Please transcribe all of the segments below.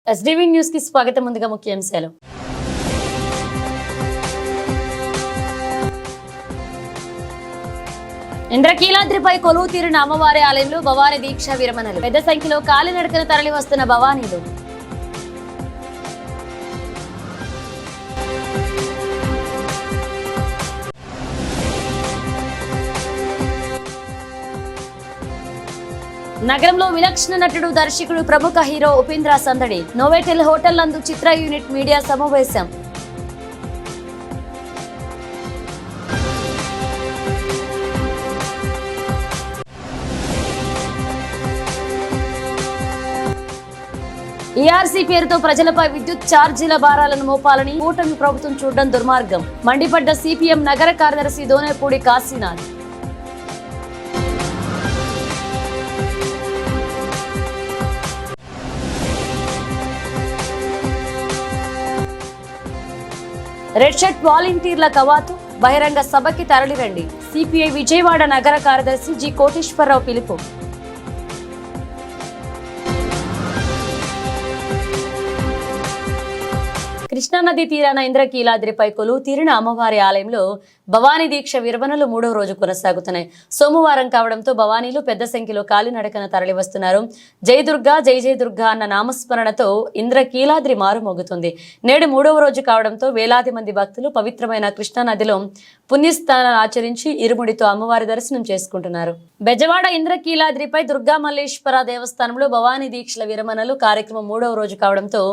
SDV news కి స్వాగతం. ముందుగా ముఖ్యాంశాలు. ఇంద్రకీలాద్రిపై కొలువు తీరిన అమ్మవారి ఆలయంలో భవానీ దీక్ష విరమణలు. పెద్ద సంఖ్యలో కాలినడకన తరలి వస్తున్న భవానీలు. నగరంలో విలక్షణ నటుడు, దర్శకుడు, ప్రముఖ హీరో ఉపేంద్ర సందడి. నోవెటెల్ హోటల్ నందు చిత్ర యూనిట్ మీడియా సమావేశం. ఈఆర్సీ పేరుతో ప్రజలపై విద్యుత్ ఛార్జీల భారాలను మోపాలని కూటమి ప్రభుత్వం చూడడం దుర్మార్గం. మండిపడ్డ సిపిఎం నగర కార్యదర్శి దోనేపూడి కాశీనాథ్. రెడ్ షర్ట్ వాలంటీర్ల కవాతు. బహిరంగ సభకి తరలిరండి. సిపిఐ విజయవాడ నగర కార్యదర్శి జి కోటేశ్వరరావు పిలుపు. కృష్ణానది తీరాన ఇంద్రకీలాద్రిపై కొలువు తీరిన అమ్మవారి ఆలయంలో భవానీ దీక్ష విరమణలు 3వ రోజు కొనసాగుతున్నాయి. సోమవారం కావడంతో భవానీలు పెద్ద సంఖ్యలో కాలినడకన తరలివస్తున్నారు. జై దుర్గా జై జై దుర్గా అన్న నామస్మరణతో ఇంద్రకీలాద్రి మారుమోగుతుంది. నేడు 3వ రోజు కావడంతో వేలాది మంది భక్తులు పవిత్రమైన కృష్ణానదిలో పుణ్యస్నానాలు ఆచరించి ఇరుముడితో అమ్మవారి దర్శనం చేసుకుంటున్నారు. బెజవాడ ఇంద్రకీలాద్రిపై దుర్గా మల్లేశ్వర దేవస్థానంలో భవానీ దీక్షల విరమణలు కార్యక్రమం 3వ రోజు కావడంతో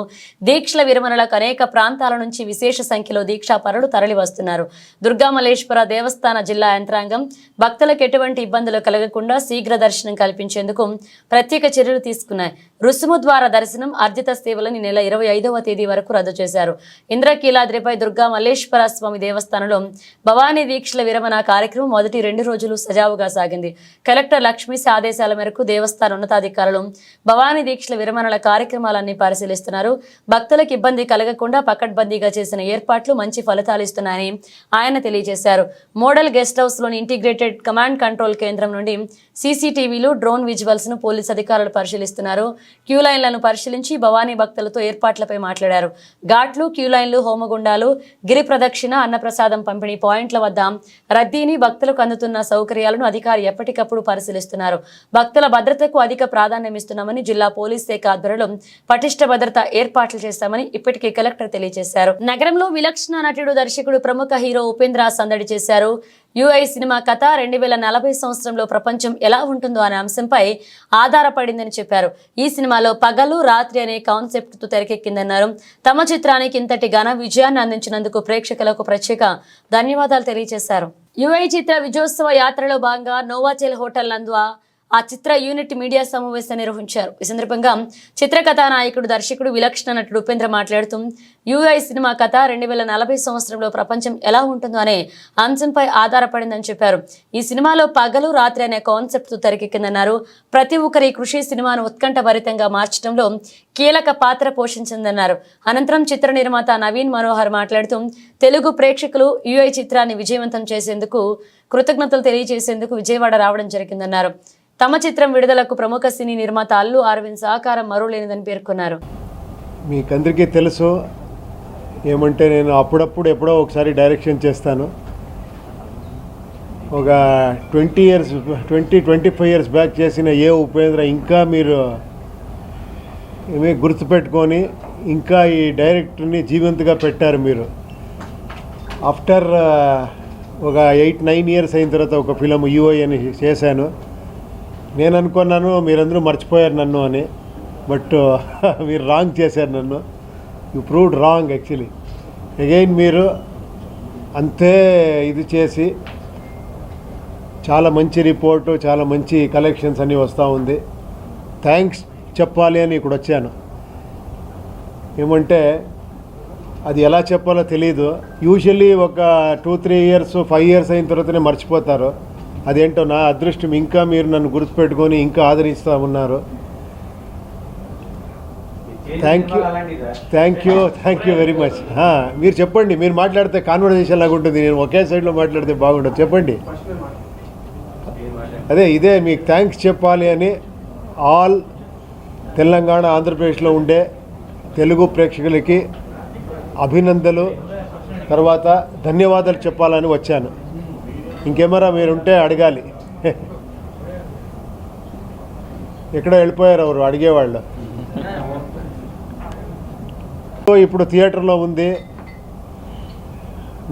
దీక్షల విరమణలకు అనేక ప్రాంతాల నుంచి విశేష సంఖ్యలో దీక్షాపరులు తరలి వస్తున్నారు. దుర్గా మల్లేశ్వర దేవస్థాన జిల్లా యంత్రాంగం భక్తులకు ఎటువంటి ఇబ్బందులు కలగకుండా శీఘ్ర దర్శనం కల్పించేందుకు ప్రత్యేక చర్యలు తీసుకున్నాయి. రుసుము ద్వారా దర్శనం, అర్జిత సేవలను నెల 25వ తేదీ వరకు రద్దు చేశారు. ఇంద్రకీలాద్రిపై దుర్గా మల్లేశ్వర స్వామి దేవస్థానంలో భవానీ దీక్షల విరమణ కార్యక్రమం మొదటి 2 రోజులు సజావుగా సాగింది. కలెక్టర్ లక్ష్మీశ ఆదేశాల మేరకు దేవస్థాన ఉన్నతాధికారులు భవానీ దీక్షల విరమణల కార్యక్రమాలన్నీ పరిశీలిస్తున్నారు. భక్తులకు ఇబ్బంది కలగకుండా పకడ్బందీగా చేసిన ఏర్పాట్లు మంచి ఫలితాలు ఇస్తున్నాయని ఆయన తెలియజేశారు. మోడల్ గెస్ట్ హౌస్ లోని ఇంటిగ్రేటెడ్ కమాండ్ కంట్రోల్ కేంద్రం నుండి సీసీటీవీలు, డ్రోన్ విజువల్స్ ను పోలీసు అధికారులు పరిశీలిస్తున్నారు. క్యూ లైన్లను పరిశీలించి భవానీ భక్తులతో ఏర్పాట్లపై మాట్లాడారు. ఘాట్లు, క్యూ లైన్లు, హోమగుండాలు, గిరి ప్రదక్షిణ, అన్నప్రసాదం పంపిణీ పాయింట్ల వద్ద రద్దీని, భక్తులకు అందుతున్న సౌకర్యాలను అధికారి ఎప్పటికప్పుడు పరిశీలిస్తున్నారు. భక్తుల భద్రతకు అధిక ప్రాధాన్యం ఇస్తున్నామని జిల్లా పోలీస్ శాఖ ఆధ్వర్యంలో పటిష్ట భద్రత ఏర్పాట్లు చేస్తామని ఇప్పటికే కలెక్టర్ తెలియజేశారు. నగరంలో విలక్షణ నటుడు, దర్శకుడు, ప్రముఖ హీరో ఉపేంద్ర సందడి చేశారు. యుఐ సినిమా కథ 2040 సంవత్సరంలో ప్రపంచం ఎలా ఉంటుందో అనే అంశంపై ఆధారపడిందని చెప్పారు. ఈ సినిమాలో పగలు, రాత్రి అనే కాన్సెప్ట్ తో తెరకెక్కిందన్నారు. తమ చిత్రానికి ఇంతటి ఘన విజయాన్ని అందించినందుకు ప్రేక్షకులకు ప్రత్యేక ధన్యవాదాలు తెలియజేశారు. యుఐ చిత్ర విజయోత్సవ యాత్రలో భాగంగా నోవాచెల్ హోటల్ నందు ఆ చిత్ర యూనిట్ మీడియా సమావేశం నిర్వహించారు. ఈ సందర్భంగా చిత్రకథా నాయకుడు, దర్శకుడు, విలక్షణ నటుడు ఉపేంద్ర మాట్లాడుతూ యుఐ సినిమా కథ 2040 సంవత్సరంలో ప్రపంచం ఎలా ఉంటుందో అనే అంశంపై ఆధారపడిందని చెప్పారు. ఈ సినిమాలో పగలు, రాత్రి అనే కాన్సెప్ట్ తో తెరకెక్కిందన్నారు. ప్రతి ఒక్కరి కృషి సినిమాను ఉత్కంఠభరితంగా మార్చడంలో కీలక పాత్ర పోషించిందన్నారు. అనంతరం చిత్ర నిర్మాత నవీన్ మనోహర్ మాట్లాడుతూ తెలుగు ప్రేక్షకులు యుఐ చిత్రాన్ని విజయవంతం చేసేందుకు కృతజ్ఞతలు తెలియజేసేందుకు విజయవాడ రావడం జరిగిందన్నారు. తమ చిత్రం విడుదలకు ప్రముఖ సినీ నిర్మాత అల్లు అరవింద్ సహకారం మరులేనిదని పేర్కొన్నారు. మీకందరికీ తెలుసు ఏమంటే నేను అప్పుడప్పుడు ఎప్పుడో ఒకసారి డైరెక్షన్ చేస్తాను. ఒక 25 ఇయర్స్ బ్యాక్ చేసిన ఏ ఉపేంద్ర ఇంకా మీరు ఏమీ గుర్తుపెట్టుకొని ఇంకా ఈ డైరెక్టర్ని జీవంతగా పెట్టారు మీరు. ఆఫ్టర్ ఒక 8-9 ఇయర్స్ అయిన తర్వాత ఒక ఫిలం యుఐ అని చేశాను. నేను అనుకున్నాను మీరందరూ మర్చిపోయారు నన్ను అని, బట్ మీరు రాంగ్ చేశారు నన్ను. You proved wrong actually. Again మీరు అంతే ఇది చేసి చాలా మంచి రిపోర్టు, చాలా మంచి కలెక్షన్స్ అన్నీ వస్తూ ఉంది. థ్యాంక్స్ చెప్పాలి అని ఇక్కడ వచ్చాను. ఏమంటే అది ఎలా చెప్పాలో తెలీదు. యూజువల్లీ ఒక 2-3 ఇయర్స్ 5 ఇయర్స్ అయిన తర్వాతనే మర్చిపోతారు. అదేంటో నా అదృష్టం, ఇంకా మీరు నన్ను గుర్తుపెట్టుకొని ఇంకా ఆదరిస్తూ ఉన్నారు. Thank you very much. మీరు చెప్పండి, మీరు మాట్లాడితే కాన్వర్జేషన్ లాగా ఉంటుంది, నేను ఒకే సైడ్లో మాట్లాడితే బాగుండదు. చెప్పండి. ఇదే మీకు థ్యాంక్స్ చెప్పాలి అని ఆల్ తెలంగాణ ఆంధ్రప్రదేశ్లో ఉండే తెలుగు ప్రేక్షకులకి అభినందనలు, తర్వాత ధన్యవాదాలు చెప్పాలని వచ్చాను. ఇంకేమరా మీరుంటే అడగాలి. ఎక్కడో వెళ్ళిపోయారు ఎవరు అడిగేవాళ్ళు. ఇప్పుడు థియేటర్లో ఉంది,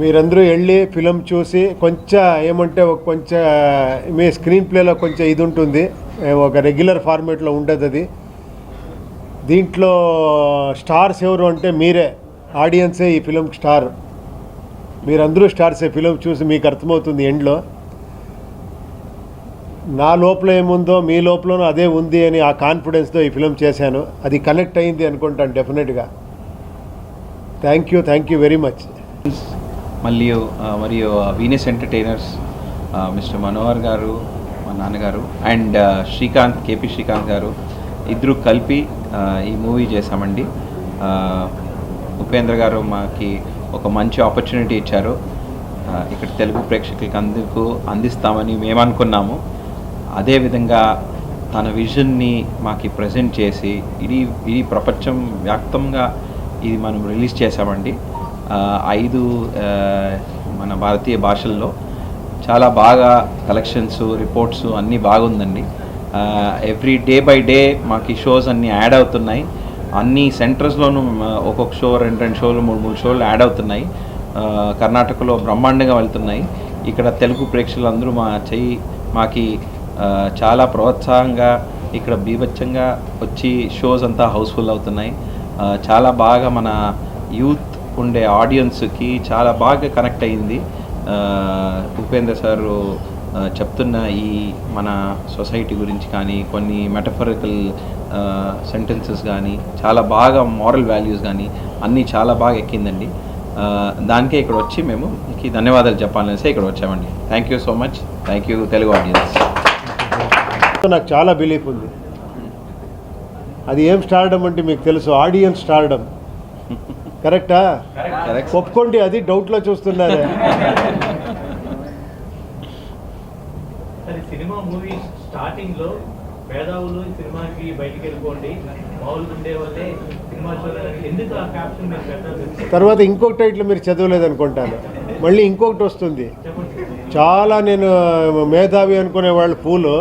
మీరందరూ వెళ్ళి ఫిలం చూసి కొంచెం ఏమంటే కొంచెం మీ స్క్రీన్ ప్లేలో కొంచెం ఇది ఉంటుంది, ఒక రెగ్యులర్ ఫార్మేట్లో ఉండదు అది. దీంట్లో స్టార్స్ ఎవరు అంటే మీరే, ఆడియన్సే ఈ ఫిలం స్టార్. మీరందరూ స్టార్సే. ఫిలం చూసి మీకు అర్థమవుతుంది ఎండ్లో. నా లోపల ఏముందో మీ లోపలనూ అదే ఉంది అని ఆ కాన్ఫిడెన్స్తో ఈ ఫిలం చేశాను. అది కనెక్ట్ అయింది అనుకుంటాను డెఫినెట్గా. Thank you very much. మరియు వీనస్ ఎంటర్టైనర్స్ మిస్టర్ మనోహర్ గారు, మా నాన్నగారు, అండ్ కేపీ శ్రీకాంత్ గారు ఇద్దరు కలిపి ఈ మూవీ చేశామండి. ఉపేంద్ర గారు మాకి ఒక మంచి ఆపర్చునిటీ ఇచ్చారు. ఇక్కడ తెలుగు ప్రేక్షకులకి అందిస్తామని మేము అనుకున్నాము. అదేవిధంగా తన విజన్ని మాకు ప్రజెంట్ చేసి ఇది ప్రపంచం వ్యాప్తంగా ఇది మనం రిలీజ్ చేసామండి. 5 మన భారతీయ భాషల్లో చాలా బాగా కలెక్షన్స్, రిపోర్ట్స్ అన్నీ బాగుందండి. ఎవ్రీ డే బై డే మాకు షోస్ అన్నీ యాడ్ అవుతున్నాయి. అన్ని సెంటర్స్లోనూ ఒక్కొక్క షో 2 షోలు 3 షోలు యాడ్ అవుతున్నాయి. కర్ణాటకలో బ్రహ్మాండంగా వెళ్తున్నాయి. ఇక్కడ తెలుగు ప్రేక్షకులందరూ మాకి చాలా ప్రోత్సాహంగా ఇక్కడ బీభత్సంగా వచ్చి షోస్ అంతా హౌస్ఫుల్ అవుతున్నాయి. చాలా బాగా మన యూత్ ఉండే ఆడియన్స్కి చాలా బాగా కనెక్ట్ అయ్యింది. ఉపేంద్ర సారు చెప్తున్న ఈ మన సొసైటీ గురించి కానీ, కొన్ని మెటఫరికల్ సెంటెన్సెస్ కానీ, చాలా బాగా మారల్ వాల్యూస్ కానీ అన్నీ చాలా బాగా ఎక్కిందండి. దానికే ఇక్కడ వచ్చి మేము ధన్యవాదాలు చెప్పాలనేసి ఇక్కడ వచ్చామండి. Thank you so much. Thank you Telugu audience. నాకు చాలా బిలీఫ్ ఉంది. అది ఏం స్టార్డమ్ అంటే మీకు తెలుసు, ఆడియన్స్ స్టార్డమ్. కరెక్టా? ఒప్పుకోండి. అది డౌట్లో చూస్తున్నారే. సినిమా మూవీ స్టార్టింగ్ లో పేదవులు సినిమాకి బయటికి వెళ్ళిపోండి, మామూలుగా ఉండే వాళ్ళే సినిమా చూడాలని ఎందుకు ఆ క్యాప్షన్ మీరు పెట్టాలి? తర్వాత ఇంకొక టైటిల్ మీరు చదవలేదు అనుకుంటాను, మళ్ళీ ఇంకొకటి వస్తుంది. చాలా నేను మేధావి అనుకునే వాళ్ళు పూలు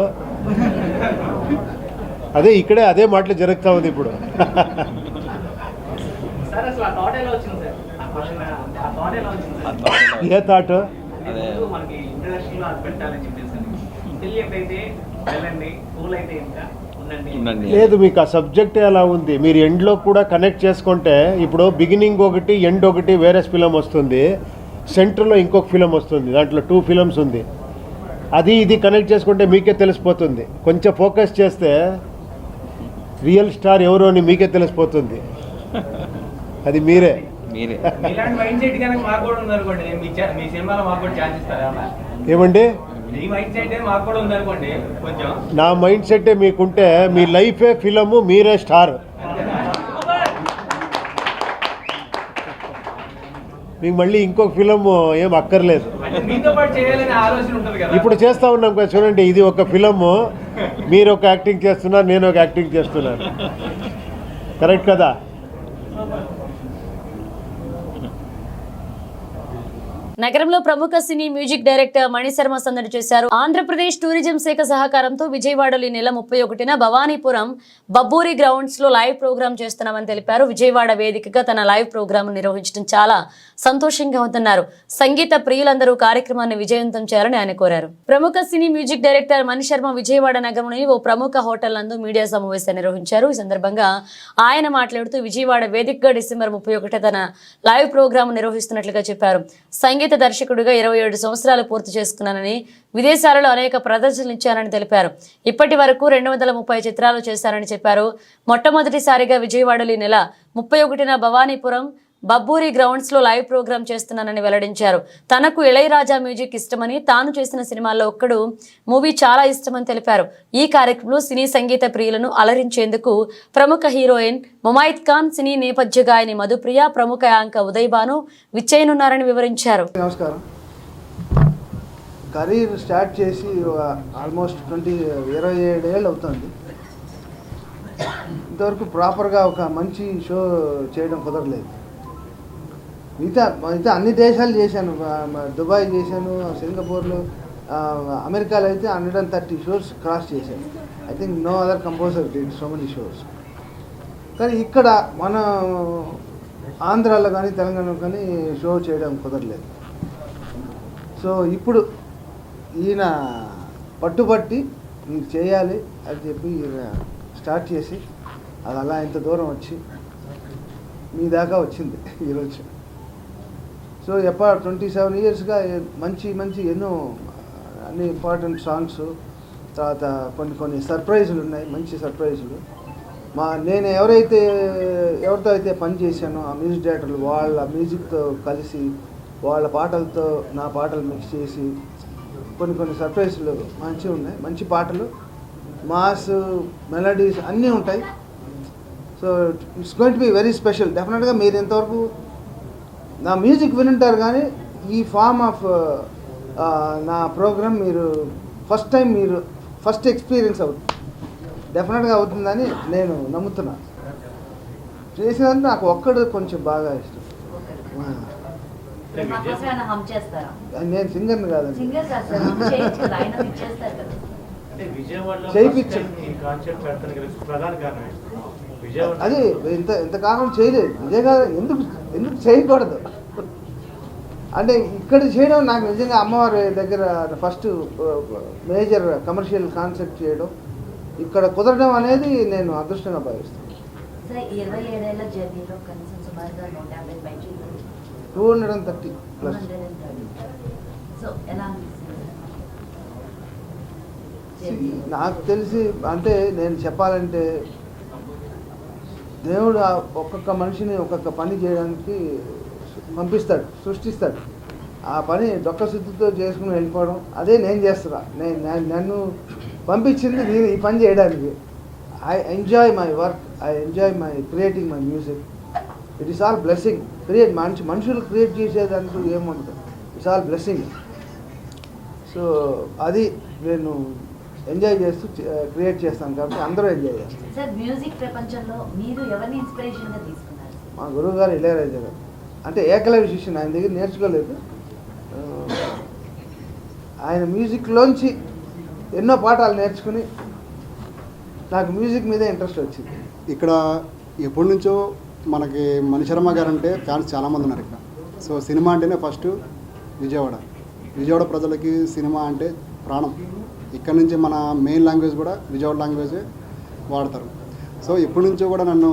ఇక్కడే అదే మాటలు జరుగుతూ ఉంది ఇప్పుడు. A thought? లేదు, మీకు ఆ సబ్జెక్టే అలా ఉంది. మీరు ఎండ్లో కూడా కనెక్ట్ చేసుకుంటే, ఇప్పుడు బిగినింగ్ ఒకటి ఎండ్ ఒకటి వేరే ఫిలం వస్తుంది, సెంటర్లో ఇంకొక ఫిలం వస్తుంది, దాంట్లో 2 ఫిలమ్స్ ఉంది. ఇది కనెక్ట్ చేసుకుంటే మీకే తెలిసిపోతుంది. కొంచెం ఫోకస్ చేస్తే రియల్ స్టార్ ఎవరు అని మీకే తెలిసిపోతుంది. అది మీరే. ఏమండి? నా మైండ్ సెట్టే మీకుంటే మీ లైఫే ఫిలము, మీరే స్టార్. మీకు మళ్ళీ ఇంకొక ఫిలం ఏం అక్కర్లేదు. ఇప్పుడు చేస్తూ ఉన్నాం కదా, చూడండి, ఇది ఒక ఫిలము, మీరు ఒక యాక్టింగ్ చేస్తున్నారు, నేను ఒక యాక్టింగ్ చేస్తున్నాను. కరెక్ట్ కదా? నగరంలో ప్రముఖ సినీ మ్యూజిక్ డైరెక్టర్ మణిశర్మ సందడి చేశారు. ఆంధ్రప్రదేశ్ టూరిజం శాఖ సహకారంతో విజయవాడలో ఈ నెల 31న భవానీపురం బబ్బూరి గ్రౌండ్స్ లో లైవ్ ప్రోగ్రామ్ చేస్తున్నామని తెలిపారు. విజయవాడ వేదికగా తన లైవ్ ప్రోగ్రామ్ నిర్వహించడం చాలా సంతోషంగా ఉందన్నారు. సంగీత ప్రియులందరూ కార్యక్రమాన్ని విజయవంతం చేయాలని ఆయన కోరారు. ప్రముఖ సినీ మ్యూజిక్ డైరెక్టర్ మణిశర్మ విజయవాడ నగరంలోని ఓ ప్రముఖ హోటల్ నందు మీడియా సమావేశాన్ని నిర్వహించారు. ఈ సందర్భంగా ఆయన మాట్లాడుతూ విజయవాడ వేదికగా డిసెంబర్ 31 తన లైవ్ ప్రోగ్రామ్ నిర్వహిస్తున్నట్లుగా చెప్పారు. సంగీత దర్శకుడిగా 27 సంవత్సరాలు పూర్తి చేసుకున్నానని, విదేశాలలో అనేక ప్రదర్శనలు ఇచ్చానని తెలిపారు. ఇప్పటి వరకు 230 చిత్రాలు చేశారని చెప్పారు. మొట్టమొదటిసారిగా విజయవాడలో ఈ నెల 31న భవానీపురం బబ్బూరి గ్రౌండ్స్ లో లైవ్ ప్రోగ్రామ్ చేస్తున్నానని వెల్లడించారు. తనకు ఇళయరాజా మ్యూజిక్ ఇష్టమని, తాను చేసిన సినిమాల్లో ఒక్కడు మూవీ చాలా ఇష్టమని తెలిపారు. ఈ కార్యక్రమంలో సినీ సంగీత ప్రియులను అలరించేందుకు ప్రముఖ హీరోయిన్ ముమైత్ ఖాన్, సినీ నేపథ్య గాయని మధుప్రియ, ప్రముఖ యాంక ఉదయ్ భాను విచ్చేయనున్నారని వివరించారు. నమస్కారం. కెరీర్ స్టార్ట్ చేసి ఆల్మోస్ట్ 27 ఏళ్ళు అవుతుంది. ఇంతవరకు ప్రాపర్గా ఒక మంచి షో చేయడం కుదరలేదు. మిగతా అన్ని దేశాలు చేశాను. దుబాయ్ చేశాను, సింగపూర్లో, అమెరికాలో అయితే 130 షోస్ క్రాస్ చేశాను. I think no other composer did so many shows. కానీ ఇక్కడ మన ఆంధ్రాలో కానీ తెలంగాణలో కానీ షో చేయడం కుదరలేదు. సో ఇప్పుడు ఈయన పట్టుబట్టి మీరు చేయాలి అని చెప్పి ఈయన స్టార్ట్ చేసి అది అలా ఇంత దూరం వచ్చి మీ దాకా వచ్చింది ఈరోజు. సో 27 ఇయర్స్గా మంచి ఎన్నో అన్ని ఇంపార్టెంట్ సాంగ్స్, తర్వాత కొన్ని సర్ప్రైజులు ఉన్నాయి, మంచి సర్ప్రైజులు. నేను ఎవరితో అయితే పని చేశానో ఆ మ్యూజిక్ డైరెక్టర్లు వాళ్ళ మ్యూజిక్తో కలిసి వాళ్ళ పాటలతో నా పాటలు మిక్స్ చేసి కొన్ని సర్ప్రైజ్లు మంచిగా ఉన్నాయి. మంచి పాటలు, మాస్, మెలడీస్ అన్నీ ఉంటాయి. So it's going to be very special. డెఫినెట్గా మీరు ఎంతవరకు నా మ్యూజిక్ వినుంటారు, కానీ ఈ ఫార్మ్ ఆఫ్ నా ప్రోగ్రామ్ మీరు ఫస్ట్ ఎక్స్పీరియన్స్ అవుతుంది. డెఫినెట్గా అవుతుందని నేను నమ్ముతున్నాను. చేసినందుకు నాకు ఒక్కడు కొంచెం బాగా ఇష్టం. నేను సింగర్ని కాదండి. అది ఇంతకాలం చేయలేదు. ఎందుకు చేయకూడదు అంటే ఇక్కడ చేయడం నాకు నిజంగా అమ్మవారి దగ్గర ఫస్ట్ మేజర్ కమర్షియల్ కాన్సెప్ట్ చేయడం ఇక్కడ కుదరడం అనేది నేను అదృష్టంగా భావిస్తాను. 230 ప్లస్. నాకు తెలిసి అంటే నేను చెప్పాలంటే దేవుడు ఒక్కొక్క మనిషిని ఒక్కొక్క పని చేయడానికి పంపిస్తాడు, సృష్టిస్తాడు. ఆ పని డొక్క శుద్ధితో చేసుకుని వెళ్ళిపోవడం అదే నేను చేస్తున్నా. నన్ను పంపించింది నేను ఈ పని చేయడానికి. I enjoy my work, I enjoy my creating my music. It is all blessing. మనుషులు క్రియేట్ చేసేదంటూ ఏముండదు. It's all blessing. సో అది నేను ఎంజాయ్ చేస్తూ క్రియేట్ చేస్తాను కాబట్టి అందరూ ఎంజాయ్ చేస్తారు. సార్, మ్యూజిక్ ప్రపంచంలో మీరు ఎవరిని ఇన్స్పిరేషన్గా తీసుకున్నారు? మా గురువు గారు ఇళయరాజా గారు. అంటే ఏకలవ్య శిష్యుని, ఆయన దగ్గర నేర్చుకోలేదు. ఆయన మ్యూజిక్లోంచి ఎన్నో పాఠాలు నేర్చుకుని నాకు మ్యూజిక్ మీదే ఇంట్రెస్ట్ వచ్చింది. ఇక్కడ ఎప్పటి నుంచో మనకి మణిశర్మ గారు అంటే ఫ్యాన్స్ చాలామంది ఉన్నారు ఇక్కడ. సో సినిమా అంటేనే ఫస్ట్ విజయవాడ ప్రజలకి సినిమా అంటే ప్రాణం. ఇక్కడ నుంచి మన మెయిన్ లాంగ్వేజ్ కూడా విజయవాడ లాంగ్వేజే వాడతారు. సో ఎప్పటి నుంచో కూడా నేను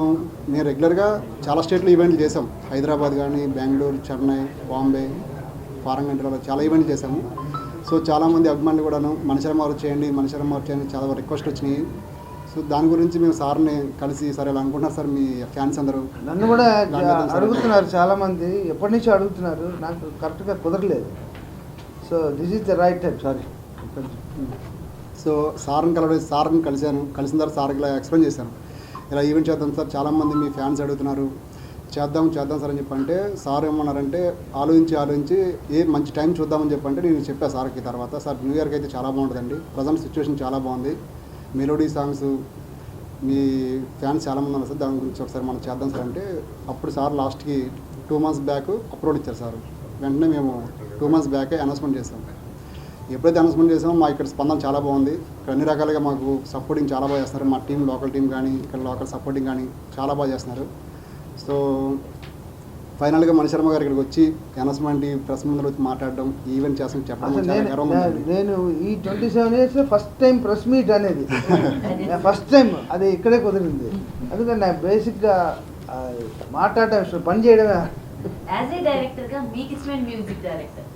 రెగ్యులర్గా చాలా స్టేట్లో ఈవెంట్లు చేసాం. హైదరాబాద్ కానీ, బెంగళూరు, చెన్నై, బాంబే, ఫారెన్ కంట్రీలో చాలా ఈవెంట్లు చేసాము. సో చాలామంది అభిమానులు కూడాను మణిశర్మ గారు చేయండి చాలా రిక్వెస్ట్ వచ్చినాయి. సో దాని గురించి మేము సార్ని కలిసి సరే ఇలా అనుకుంటున్నారు సార్, మీ ఫ్యాన్స్ అందరూ నన్ను కూడా అడుగుతున్నారు, చాలామంది ఎప్పటి నుంచో అడుగుతున్నారు. నాకు కరెక్ట్గా కుదరలేదు. So this is the right time. Sorry. So సార్ని కలిసిన తర్వాత సార్కి ఇలా ఎక్స్ప్లెయిన్ చేశాను, ఇలా ఈవెంట్ చేద్దాం సార్, చాలామంది మీ ఫ్యాన్స్ అడుగుతున్నారు, చేద్దాం సార్ అని చెప్పంటే సార్ ఏమన్నారంటే ఆలోచించి ఏ మంచి టైం చూద్దామని చెప్పంటే నేను చెప్పాను సార్కి. తర్వాత సార్ న్యూ ఇయర్కి అయితే చాలా బాగుంటుందండి, ప్రజెంట్ సిచ్యువేషన్ చాలా బాగుంది, మెలోడీ సాంగ్స్ మీ ఫ్యాన్స్ చాలామంది ఉన్నారు సార్, దాని గురించి ఒకసారి మనం చేద్దాం సార్ అంటే అప్పుడు సార్ లాస్ట్కి 2 months బ్యాక్ అప్లోడ్ ఇచ్చారు సార్. వెంటనే మేము 2 months బ్యాకే అనౌన్స్మెంట్ చేసాం. ఎప్పుడైతే అనౌన్స్మెంట్ చేసామో మా ఇక్కడ స్పందన చాలా బాగుంది. ఇక్కడ అన్ని రకాలుగా మాకు సపోర్టింగ్ చాలా బాగా చేస్తున్నారు. మా టీం, లోకల్ టీం కానీ, ఇక్కడ లోకల్ సపోర్టింగ్ కానీ చాలా బాగా చేస్తున్నారు. సో ఫైనల్గా మణిశర్మ గారు ఇక్కడికి వచ్చి అనౌన్స్మెంట్ ప్రెస్ ముందు వచ్చి మాట్లాడడం, ఈవెంట్ చేస్తాం చెప్పడం. నేను ఈ 27 years first time press meet అనేది ఫస్ట్ టైం అది ఇక్కడే కుదిరింది. అందుకని నాకు బేసిక్గా మాట్లాడటం ఇష్టం, పని చేయడమే. యాజ్ ఏ డైరెక్టర్గా మీకు ఇష్టమైన మ్యూజిక్ డైరెక్టర్?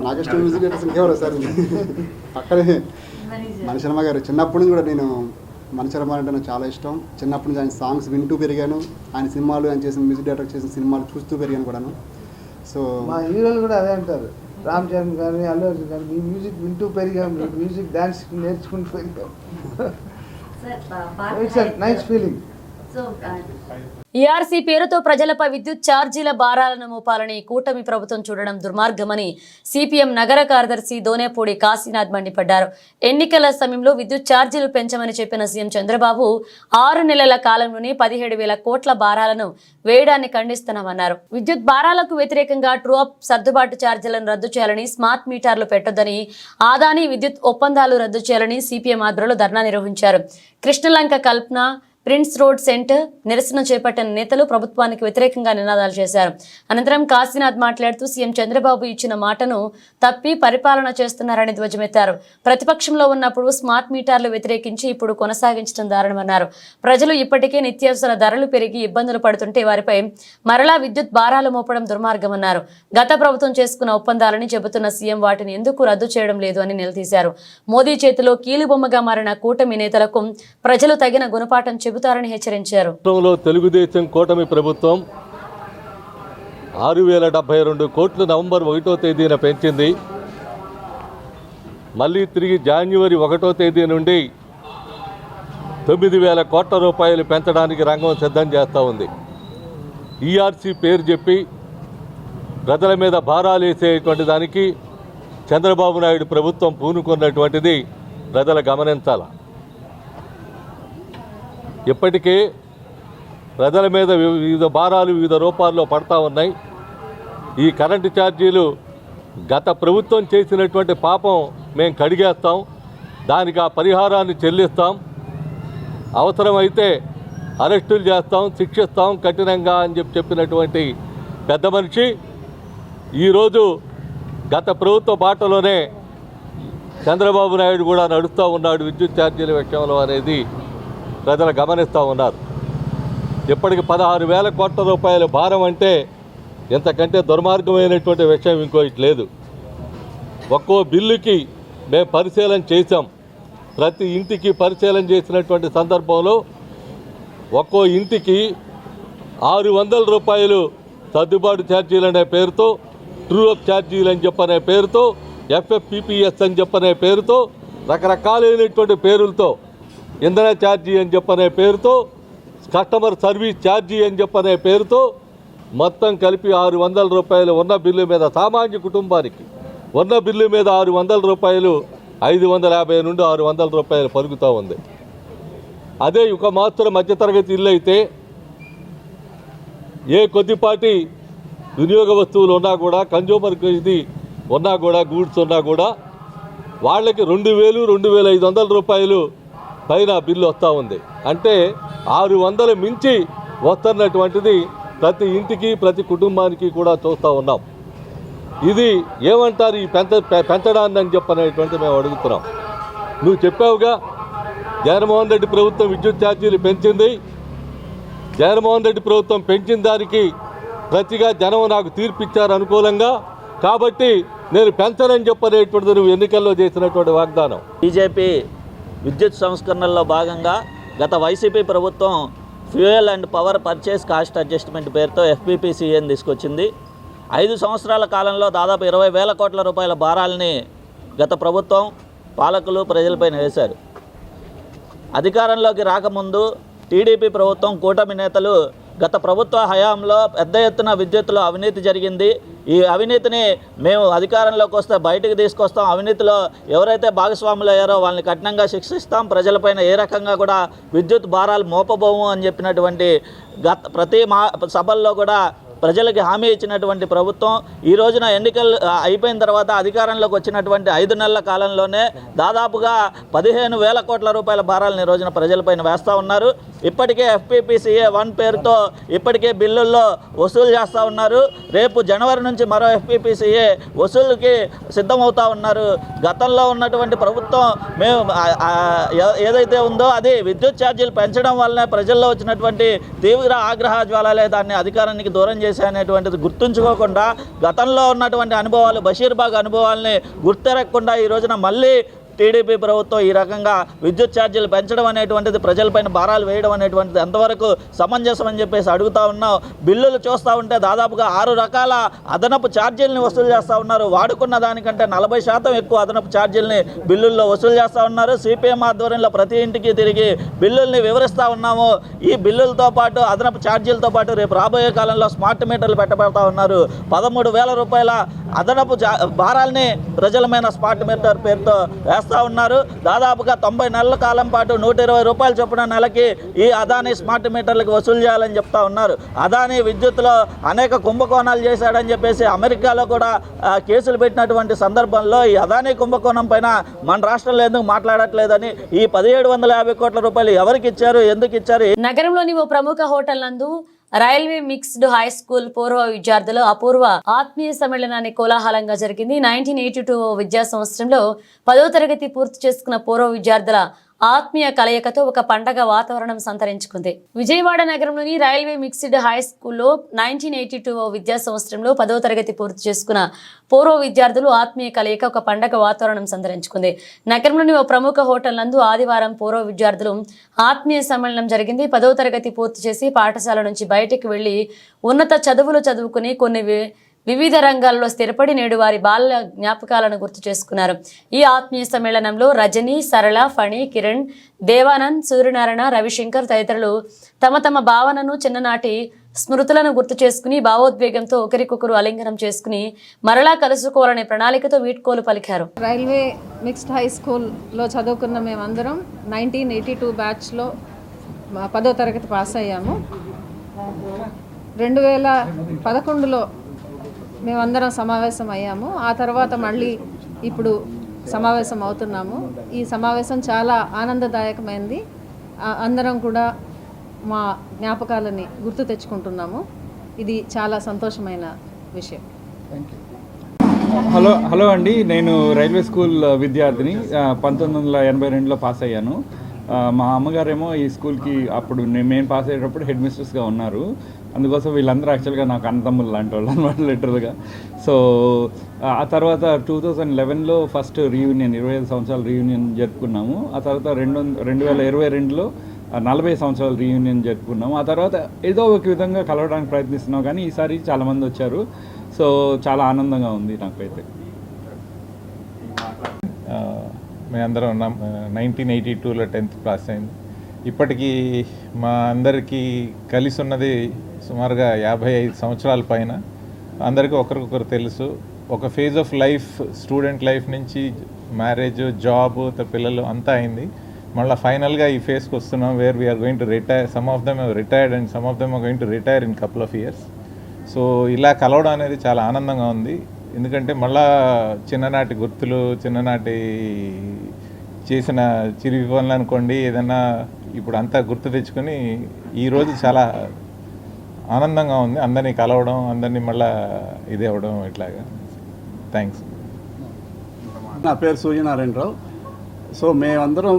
నాకు ఇష్టం మ్యూజిక్ డైరెక్టర్ ఎవరు సార్, పక్కనే మణిశర్మ గారు. చిన్నప్పటి నుంచి కూడా నేను మణిశర్మ అంటే నాకు చాలా ఇష్టం. చిన్నప్పటి నుంచి ఆయన సాంగ్స్ వింటూ పెరిగాను, ఆయన సినిమాలు, ఆయన చేసిన మ్యూజిక్ డైరెక్టర్ చేసిన సినిమాలు చూస్తూ పెరిగాను కూడాను. సో మా హీరోలు కూడా అదే అంటారు, రామ్ చరణ్ కానీ అల్లు అర్జున్ కానీ, మీ మ్యూజిక్ వింటూ పెరిగాం, మీ మ్యూజిక్ డాన్స్ నేర్చుకుంటూ పెరిగాం. It's a nice feeling. So ERC పేరుతో ప్రజలపై విద్యుత్ ఛార్జీల భారాలను మోపాలని కూటమి ప్రభుత్వం చూడడం దుర్మార్గమని సిపిఎం నగర కార్యదర్శి దోనేపూడి కాశీనాథ్ మండిపడ్డారు. ఎన్నికల సమయంలో విద్యుత్ ఛార్జీలు పెంచమని చెప్పిన సీఎం చంద్రబాబు 6 నెలల కాలంలోనే 17,000 కోట్ల భారాలను వేయడాన్ని ఖండిస్తున్నామన్నారు. విద్యుత్ భారాలకు వ్యతిరేకంగా ట్రూ అప్ సర్దుబాటు ఛార్జీలను రద్దు చేయాలని, స్మార్ట్ మీటర్లు పెట్టొద్దని, ఆదాని విద్యుత్ ఒప్పందాలు రద్దు చేయాలని సిపిఎం ఆధ్వర్యంలో ధర్నా నిర్వహించారు. కృష్ణలంక కల్పన ప్రిన్స్ రోడ్ సెంటర్ నిరసన చేపట్టిన నేతలు ప్రభుత్వానికి వ్యతిరేకంగా నినాదాలు చేశారు. అనంతరం కాశీనాథ్ మాట్లాడుతూ సీఎం చంద్రబాబు ఇచ్చిన మాటను తప్పి పరిపాలన చేస్తున్నారని ధ్వజమెత్తారు. ప్రతిపక్షంలో ఉన్నప్పుడు స్మార్ట్ మీటర్లు వ్యతిరేకించి ఇప్పుడు కొనసాగించడం దారుణమన్నారు. ప్రజలు ఇప్పటికే నిత్యావసర ధరలు పెరిగి ఇబ్బందులు పడుతుంటే వారిపై మరలా విద్యుత్ భారాలు మోపడం దుర్మార్గమన్నారు. గత ప్రభుత్వం చేసుకున్న ఒప్పందాలని చెబుతున్న సీఎం వాటిని ఎందుకు రద్దు చేయడం లేదు అని నిలదీశారు. మోదీ చేతిలో కీలుబొమ్మగా మారిన కూటమి నేతలకు ప్రజలు తగిన గుణపాఠం చెబుతారని హెచ్చరించారు. తెలుగుదేశం కూటమి ప్రభుత్వం 6,072 కోట్లు నవంబర్ 1వ తేదీన పెంచింది. మళ్ళీ తిరిగి జనవరి 1వ తేదీ నుండి 9,000 కోట్ల రూపాయలు పెంచడానికి రంగం సిద్ధం చేస్తూ ఉంది. ఈఆర్సీ పేరు చెప్పి ప్రజల మీద భారాలు వేసేటువంటి దానికి చంద్రబాబు నాయుడు ప్రభుత్వం పూనుకున్నటువంటిది ప్రజలు గమనించాలి. ఇప్పటికే ప్రజల మీద వివిధ భారాలు వివిధ రూపాల్లో పడతా ఉన్నాయి. ఈ కరెంటు ఛార్జీలు గత ప్రభుత్వం చేసినటువంటి పాపం మేము కడిగేస్తాం, దానికి ఆ పరిహారాన్ని చెల్లిస్తాం, అవసరమైతే అరెస్టులు చేస్తాం, శిక్షిస్తాం కఠినంగా అని చెప్పినటువంటి పెద్ద మనిషి ఈరోజు గత ప్రభుత్వ బాటలోనే చంద్రబాబు నాయుడు కూడా నడుస్తూ ఉన్నాడు విద్యుత్ ఛార్జీల విషయంలో అనేది ప్రజలు గమనిస్తూ ఉన్నారు. ఇప్పటికి 16,000 కోట్ల రూపాయల భారం అంటే ఎంతకంటే దుర్మార్గమైనటువంటి విషయం ఇంకోటి లేదు. ఒక్కో బిల్లుకి మేము పరిశీలన చేశాం. ప్రతి ఇంటికి పరిశీలన చేసినటువంటి సందర్భంలో ఒక్కో ఇంటికి 600 రూపాయలు సర్దుబాటు ఛార్జీలు అనే పేరుతో, ట్రూ అప్ ఛార్జీలు అని చెప్పనే పేరుతో, ఎఫ్ఎఫ్పిపిఎస్ అని చెప్పనే పేరుతో, రకరకాలైనటువంటి పేరులతో, ఇంధన ఛార్జీ అని చెప్పనే పేరుతో, కస్టమర్ సర్వీస్ ఛార్జీ అని చెప్పనే పేరుతో మొత్తం కలిపి 600 రూపాయలు ఉన్న బిల్లు మీద, సామాన్య కుటుంబానికి ఉన్న బిల్లు మీద 600 రూపాయలు 550 నుండి 600 రూపాయలు పలుకుతూ ఉంది. అదే ఒక మాత్రం మధ్యతరగతి ఇల్లు అయితే ఏ కొద్దిపాటి వినియోగ వస్తువులు ఉన్నా కూడా, కన్జ్యూమర్ ఇది ఉన్నా కూడా, గూడ్స్ ఉన్నా కూడా వాళ్ళకి 2,000, 2,500 రూపాయలు పైన బిల్లు వస్తూ ఉంది. అంటే 600 మించి వస్తున్నటువంటిది ప్రతి ఇంటికి ప్రతి కుటుంబానికి కూడా చూస్తూ ఉన్నాం. ఇది ఏమంటారు ఈ పెంచడాన్ని అని చెప్పనేటువంటిది మేము అడుగుతున్నాం. నువ్వు చెప్పావుగా జగన్మోహన్ రెడ్డి ప్రభుత్వం విద్యుత్ ఛార్జీలు పెంచింది, జగన్మోహన్ రెడ్డి ప్రభుత్వం పెంచిన దానికి ప్రతిగా జనం నాకు తీర్పిచ్చారు అనుకూలంగా, కాబట్టి నేను పెంచనని చెప్పనేటువంటిది నువ్వు ఎన్నికల్లో చేసినటువంటి వాగ్దానం. బీజేపీ విద్యుత్ సంస్కరణల్లో భాగంగా గత వైసీపీ ప్రభుత్వం fuel and power purchase cost adjustment పేరుతో ఎఫ్పిపిసిఏని తీసుకొచ్చింది. 5 సంవత్సరాల కాలంలో దాదాపు 20,000 కోట్ల రూపాయల భారాలని గత ప్రభుత్వం పాలకులు ప్రజలపైన వేశారు. అధికారంలోకి రాకముందు టీడీపీ ప్రభుత్వం, కూటమి నేతలు గత ప్రభుత్వ హయాంలో పెద్ద ఎత్తున విద్యుత్తులో అవినీతి జరిగింది, ఈ అవినీతిని మేము అధికారంలోకి వస్తే బయటకు తీసుకొస్తాం, అవినీతిలో ఎవరైతే భాగస్వాములు అయ్యారో వాళ్ళని కఠినంగా శిక్షిస్తాం, ప్రజలపైన ఏ రకంగా కూడా విద్యుత్ భారాలు మోపబోము అని చెప్పినటువంటి ప్రతి సభల్లో కూడా ప్రజలకి హామీ ఇచ్చినటువంటి ప్రభుత్వం ఈ రోజున ఎన్నికలు అయిపోయిన తర్వాత అధికారంలోకి వచ్చినటువంటి 5 నెలల కాలంలోనే దాదాపుగా 15,000 కోట్ల రూపాయల భారాలను ఈ రోజున ప్రజలపైన వేస్తూ ఉన్నారు. ఇప్పటికే ఎఫ్పిపిసిఏ 1 పేరుతో ఇప్పటికే బిల్లుల్లో వసూలు చేస్తూ ఉన్నారు. రేపు జనవరి నుంచి మరో ఎఫ్పిపిసిఏ వసూలుకి సిద్ధమవుతూ ఉన్నారు. గతంలో ఉన్నటువంటి ప్రభుత్వం మేము ఏదైతే ఉందో అది విద్యుత్ ఛార్జీలు పెంచడం వల్లనే ప్రజల్లో వచ్చినటువంటి తీవ్ర ఆగ్రహ జ్వాలలే దాన్ని అధికారానికి దూరం అనేటువంటిది గుర్తుంచుకోకుండా గతంలో ఉన్నటువంటి అనుభవాలు, బషీర్బాగ్ అనుభవాల్ని గుర్తెరగకుండా ఈ రోజున మళ్ళీ టీడీపీ ప్రభుత్వం ఈ రకంగా విద్యుత్ ఛార్జీలు పెంచడం అనేటువంటిది, ప్రజలపైన భారాలు వేయడం అనేటువంటిది ఎంతవరకు సమంజసం అని చెప్పేసి అడుగుతా ఉన్నాం. బిల్లులు చూస్తూ ఉంటే దాదాపుగా 6 రకాల అదనపు ఛార్జీలని వసూలు చేస్తూ ఉన్నారు. వాడుకున్న దానికంటే 40% ఎక్కువ అదనపు ఛార్జీలని బిల్లుల్లో వసూలు చేస్తూ ఉన్నారు. సిపిఎం ఆధ్వర్యంలో ప్రతి ఇంటికి తిరిగి బిల్లుల్ని వివరిస్తూ ఉన్నాము. ఈ బిల్లులతో పాటు అదనపు ఛార్జీలతో పాటు రేపు రాబోయే కాలంలో స్మార్ట్ మీటర్లు పెట్టబడతా ఉన్నారు. 13,000 రూపాయల అదనపు భారాల్ని ప్రజల మీద స్మార్ట్ మీటర్ పేరుతో వేస్తూ ఉన్నారు. దాదాపుగా 90 నెలల కాలం పాటు 120 రూపాయల చొప్పున నెలకి ఈ అదానీ స్మార్ట్ మీటర్లకు వసూలు చేయాలని చెప్తా ఉన్నారు. అదానీ విద్యుత్తులో అనేక కుంభకోణాలు చేశాడని చెప్పేసి అమెరికాలో కూడా కేసులు పెట్టినటువంటి సందర్భంలో ఈ అదానీ కుంభకోణం పైన మన రాష్ట్రంలో ఎందుకు మాట్లాడట్లేదని, ఈ 1,750 కోట్ల రూపాయలు ఎవరికి ఇచ్చారు, ఎందుకు ఇచ్చారు? నగరంలోని ఓ ప్రముఖ హోటల్ నందు రైల్వే మిక్స్డ్ హై స్కూల్ పూర్వ విద్యార్థుల అపూర్వ ఆత్మీయ సమ్మేళనాన్ని కోలాహలంగా జరిగింది. 1982 విద్యా సంవత్సరంలో 10వ తరగతి పూర్తి చేసుకున్న పూర్వ విద్యార్థుల ఆత్మీయ కలయికతో ఒక పండగ వాతావరణం సంతరించుకుంది. విజయవాడ నగరంలోని రైల్వే మిక్స్డ్ హై స్కూల్లో 1982 విద్యా సంవత్సరంలో 10వ తరగతి పూర్తి చేసుకున్న పూర్వ విద్యార్థులు ఆత్మీయ కలయిక ఒక పండగ వాతావరణం సంతరించుకుంది. నగరంలోని ఓ ప్రముఖ హోటల్ నందు ఆదివారం పూర్వ విద్యార్థులు ఆత్మీయ సమ్మేళనం జరిగింది. 10వ తరగతి పూర్తి చేసి పాఠశాల నుంచి బయటికి వెళ్లి ఉన్నత చదువులు చదువుకుని కొన్ని వివిధ రంగాల్లో స్థిరపడి నేడు వారి బాల్య జ్ఞాపకాలను గుర్తు చేసుకున్నారు. ఈ ఆత్మీయ సమ్మేళనంలో రజని, సరళ, ఫణి, కిరణ్, దేవానంద్, సూర్యనారాయణ, రవిశంకర్ తదితరులు తమ తమ భావనను, చిన్ననాటి స్మృతులను గుర్తు చేసుకుని భావోద్వేగంతో ఒకరికొకరు ఆలింగనం చేసుకుని మరలా కలుసుకోవాలనే ప్రణాళికతో వీడ్కోలు పలికారు. రైల్వే మిక్స్డ్ హై స్కూల్లో చదువుకున్న మేమందరం 1982 బ్యాచ్లో 10వ తరగతి పాస్ అయ్యాము. 2011లో మేమందరం సమావేశం అయ్యాము. ఆ తర్వాత మళ్ళీ ఇప్పుడు సమావేశం అవుతున్నాము. ఈ సమావేశం చాలా ఆనందదాయకమైంది. అందరం కూడా మా జ్ఞాపకాలని గుర్తు తెచ్చుకుంటున్నాము. ఇది చాలా సంతోషమైన విషయం. హలో అండి, నేను రైల్వే స్కూల్ విద్యార్థిని. 1982లో పాస్ అయ్యాను. మా అమ్మగారేమో ఈ స్కూల్కి అప్పుడు మేము పాస్ అయ్యేటప్పుడు హెడ్ మిస్ట్రెస్గా ఉన్నారు. అందుకోసం వీళ్ళందరూ యాక్చువల్గా నాకు అన్నదమ్ములు లాంటి వాళ్ళు అనమాట, లిటరల్గా. సో ఆ తర్వాత 2011లో ఫస్ట్ రీయూనియన్, 25 సంవత్సరాల రీయూనియన్ జరుపుకున్నాము. ఆ తర్వాత 2022లో 40 సంవత్సరాల రీయూనియన్ జరుపుకున్నాము. ఆ తర్వాత ఏదో ఒక విధంగా కలవడానికి ప్రయత్నిస్తున్నాం, కానీ ఈసారి చాలామంది వచ్చారు. సో చాలా ఆనందంగా ఉంది నాకైతే. మేమందరం ఉన్నాం. 1982లో 10th పాస్ అయింది. ఇప్పటికీ మా అందరికీ కలిసి ఉన్నది సుమారుగా 55 సంవత్సరాల పైన. అందరికీ ఒకరికొకరు తెలుసు. ఒక phase of life, student life నుంచి మ్యారేజ్, జాబ్, పిల్లలు అంతా అయింది. మళ్ళీ ఫైనల్గా ఈ ఫేజ్కి వస్తున్నాం, where we are going to retire. Some of them have retired and some of them are going to retire in couple of years. So ఇలా కలవడం అనేది చాలా ఆనందంగా ఉంది. ఎందుకంటే మళ్ళా చిన్ననాటి గుర్తులు, చిన్ననాటి చేసిన చిరిగి పనులు అనుకోండి, ఏదైనా ఇప్పుడు అంతా గుర్తు తెచ్చుకొని ఈరోజు చాలా ఆనందంగా ఉంది. అందరినీ కలవడం, అందరినీ మళ్ళీ ఇది అవ్వడం, ఇట్లాగా. థ్యాంక్స్. నా పేరు సూర్యనారాయణరావు. సో మేమందరం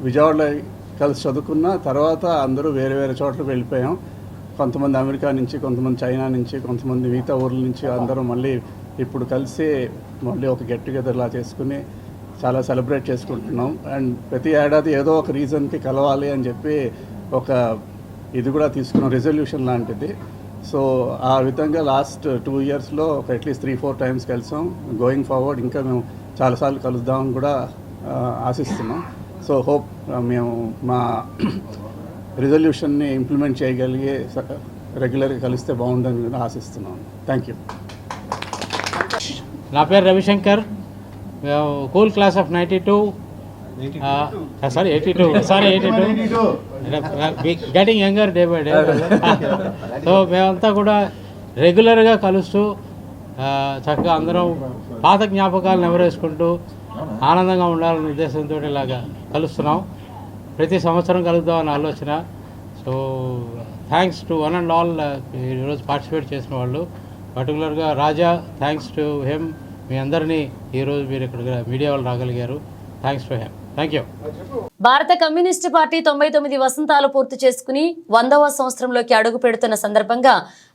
విజయవాడలో కలిసి చదువుకున్న తర్వాత అందరూ వేరే వేరే చోట్లకు వెళ్ళిపోయాం. కొంతమంది అమెరికా నుంచి, కొంతమంది చైనా నుంచి, కొంతమంది మిగతా ఊర్ల నుంచి అందరూ మళ్ళీ ఇప్పుడు కలిసి మళ్ళీ ఒక గెట్ టుగెదర్లా చేసుకుని చాలా సెలబ్రేట్ చేసుకుంటున్నాం. అండ్ ప్రతి ఏడాది ఏదో ఒక రీజన్కి కలవాలి అని చెప్పి ఒక ఇది కూడా తీసుకున్నాం, రెజల్యూషన్ లాంటిది. సో ఆ విధంగా లాస్ట్ 2 ఇయర్స్లో ఒక అట్లీస్ట్ 3-4 టైమ్స్ కలిసాం. గోయింగ్ ఫార్వర్డ్ ఇంకా మేము చాలాసార్లు కలుద్దామని కూడా ఆశిస్తున్నాం. సో హోప్ మేము మా రిజల్యూషన్ని ఇంప్లిమెంట్ చేయగలిగే రెగ్యులర్గా కలిస్తే బాగుందని కూడా ఆశిస్తున్నాం. Thank you. నా పేరు Ravishankar. Cool class of 82 getting younger day by day. So మేమంతా కూడా రెగ్యులర్గా కలుస్తూ చక్కగా అందరం పాత జ్ఞాపకాలను ఎవరేసుకుంటూ ఆనందంగా ఉండాలనే ఉద్దేశంతో ఇలాగా కలుస్తున్నాం. ప్రతి సంవత్సరం కలుద్దామని ఆలోచన. So thanks to one and all ఈరోజు పార్టిసిపేట్ చేసిన వాళ్ళు, పర్టికులర్గా రాజా, థ్యాంక్స్ టు హెమ్. మీ అందరినీ ఈరోజు మీరు ఇక్కడ మీడియా వాళ్ళు రాగలిగారు. Thanks to them. Thank you. భారత కమ్యూనిస్టు పార్టీ 99 వసంతాలు పూర్తి చేసుకుని 100వ సంవత్సరంలోకి అడుగు పెడుతున్న సందర్భంగా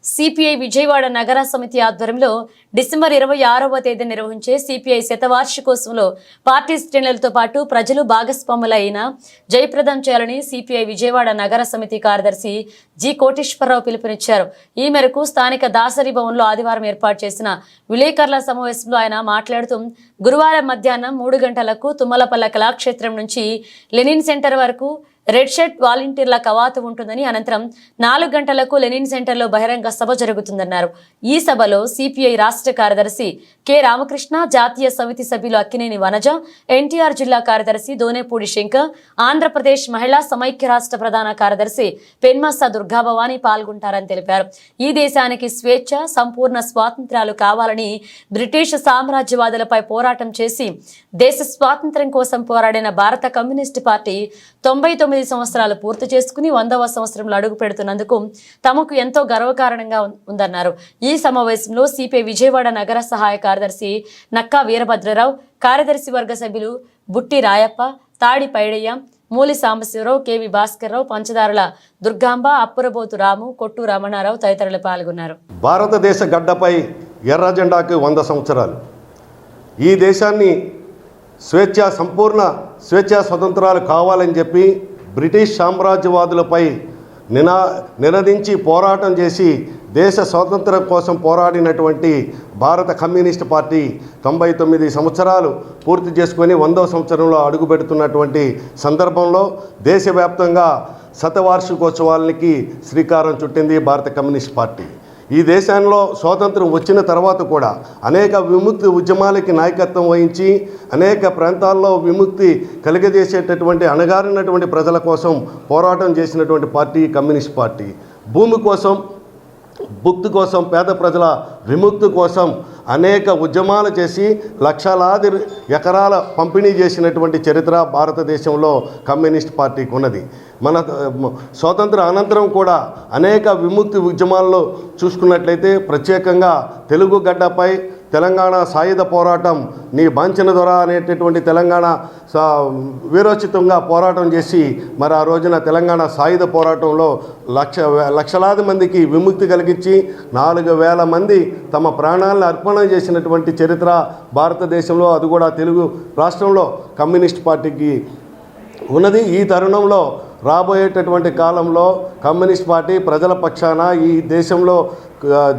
సిపిఐ విజయవాడ నగర సమితి ఆధ్వర్యంలో డిసెంబర్ 26వ తేదీ నిర్వహించే సిపిఐ శతవార్షికోత్సవంలో పార్టీ శ్రేణులతో పాటు ప్రజలు భాగస్వాములైన జయప్రదం చేయాలని సిపిఐ విజయవాడ నగర సమితి కార్యదర్శి జి కోటేశ్వరరావు పిలుపునిచ్చారు. ఈ మేరకు స్థానిక దాసరి భవన్లో ఆదివారం ఏర్పాటు చేసిన విలేకరుల సమావేశంలో ఆయన మాట్లాడుతూ గురువారం మధ్యాహ్నం 3 గంటలకు తుమ్మలపల్ల కళాక్షేత్రం నుంచి లెనిన్ సెంటర్ వరకు రెడ్ షర్ట్ వాలంటీర్ల కవాతు ఉంటుందని, అనంతరం 4 గంటలకు లెనిన్ సెంటర్లో బహిరంగ సభ జరుగుతుందన్నారు. ఈ సభలో సిపిఐ రాష్ట్ర కార్యదర్శి కె రామకృష్ణ, జాతీయ సమితి సభ్యులు అక్కినేని వనజ, ఎన్టీఆర్ జిల్లా కార్యదర్శి దోనేపూడి శంకర్, ఆంధ్రప్రదేశ్ మహిళా సమైక్య రాష్ట్ర ప్రధాన కార్యదర్శి పెన్మస్స దుర్గాభవాని పాల్గొంటారని తెలిపారు. ఈ దేశానికి స్వేచ్ఛ, సంపూర్ణ స్వాతంత్ర్యాలు కావాలని బ్రిటిష్ సామ్రాజ్యవాదులపై పోరాటం చేసి దేశ స్వాతంత్ర్యం కోసం పోరాడిన భారత కమ్యూనిస్టు పార్టీ 99 సంవత్సరాలు పూర్తి చేసుకుని 100వ సంవత్సరంలో అడుగు పెడుతున్నందుకు తమకు ఎంతో గర్వకారణంగా ఉందన్నారు. ఈ సమావేశంలో సిపిఐ విజయవాడ నగర సహాయ కార్యదర్శి నక్కా వీరభద్రరావు, కార్యదర్శి వర్గ సభ్యులు బుట్టి రాయప్ప, తాడి పైడయ్య, మూలి సాంబశివరావు, కేవి భాస్కర్రావు, పంచదారుల దుర్గాంబ, అప్పురబోతు రాము, కొట్టు రమణారావు తదితరులు పాల్గొన్నారు. భారతదేశ గడ్డపై ఎర్ర జెండాకు 100 సంవత్సరాలు. ఈ దేశాన్ని సంపూర్ణ స్వేచ్ఛా స్వతంత్రాలు కావాలని చెప్పి బ్రిటిష్ సామ్రాజ్యవాదులపై నినదించి పోరాటం చేసి దేశ స్వాతంత్రం కోసం పోరాడినటువంటి భారత కమ్యూనిస్ట్ పార్టీ 99 సంవత్సరాలు పూర్తి చేసుకొని 100వ సంవత్సరంలో అడుగుపెడుతున్నటువంటి సందర్భంలో దేశవ్యాప్తంగా శతవార్షికోత్సవాలకి శ్రీకారం చుట్టింది భారత కమ్యూనిస్ట్ పార్టీ. ఈ దేశంలో స్వాతంత్రం వచ్చిన తర్వాత కూడా అనేక విముక్తి ఉద్యమాలకి నాయకత్వం వహించి అనేక ప్రాంతాల్లో విముక్తి కలిగజేసేటటువంటి అణగారినటువంటి ప్రజల కోసం పోరాటం చేసినటువంటి పార్టీ కమ్యూనిస్ట్ పార్టీ. భూమి కోసం, భుక్తి కోసం, పేద ప్రజల విముక్తి కోసం అనేక ఉద్యమాలు చేసి లక్షలాది ఎకరాల పంపిణీ చేసినటువంటి చరిత్ర భారతదేశంలో కమ్యూనిస్ట్ పార్టీకి ఉన్నది. మన స్వాతంత్ర అనంతరం కూడా అనేక విముక్తి ఉద్యమాల్లో చూసుకున్నట్లయితే ప్రత్యేకంగా తెలుగు గడ్డపై తెలంగాణ సాయుధ పోరాటం, నీ బాంఛన దొర అనేటటువంటి తెలంగాణ వీరోచితంగా పోరాటం చేసి మరి ఆ రోజున తెలంగాణ సాయుధ పోరాటంలో లక్షలాది మందికి విముక్తి కలిగించి 4,000 మంది తమ ప్రాణాలను అర్పణ చేసినటువంటి చరిత్ర భారతదేశంలో, అది కూడా తెలుగు రాష్ట్రంలో కమ్యూనిస్ట్ పార్టీకి ఉన్నది. ఈ తరుణంలో రాబోయేటటువంటి కాలంలో కమ్యూనిస్ట్ పార్టీ ప్రజల పక్షాన ఈ దేశంలో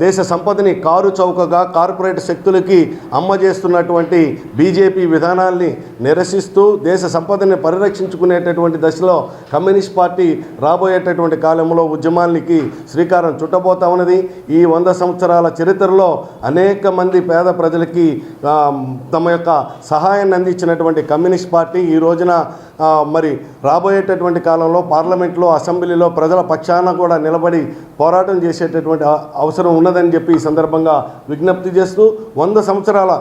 దేశ సంపదని కారు చౌకగా కార్పొరేట్ శక్తులకి అమ్మజేస్తున్నటువంటి బీజేపీ విధానాల్ని నిరసిస్తూ దేశ సంపదని పరిరక్షించుకునేటటువంటి దశలో కమ్యూనిస్ట్ పార్టీ రాబోయేటటువంటి కాలంలో ఉద్యమాలకి శ్రీకారం చుట్టబోతా ఉన్నది. ఈ 100 సంవత్సరాల చరిత్రలో అనేక మంది పేద ప్రజలకి తమ యొక్క సహాయాన్ని అందించినటువంటి కమ్యూనిస్ట్ పార్టీ ఈ రోజున మరి రాబోయేటటువంటి కాలంలో పార్లమెంట్లో, అసెంబ్లీలో ప్రజల పక్షాన కూడా నిలబడి పోరాటం చేసేటటువంటి అవసరం ఉన్నదని చెప్పి ఈ సందర్భంగా విజ్ఞప్తి చేస్తూ 100 సంవత్సరాల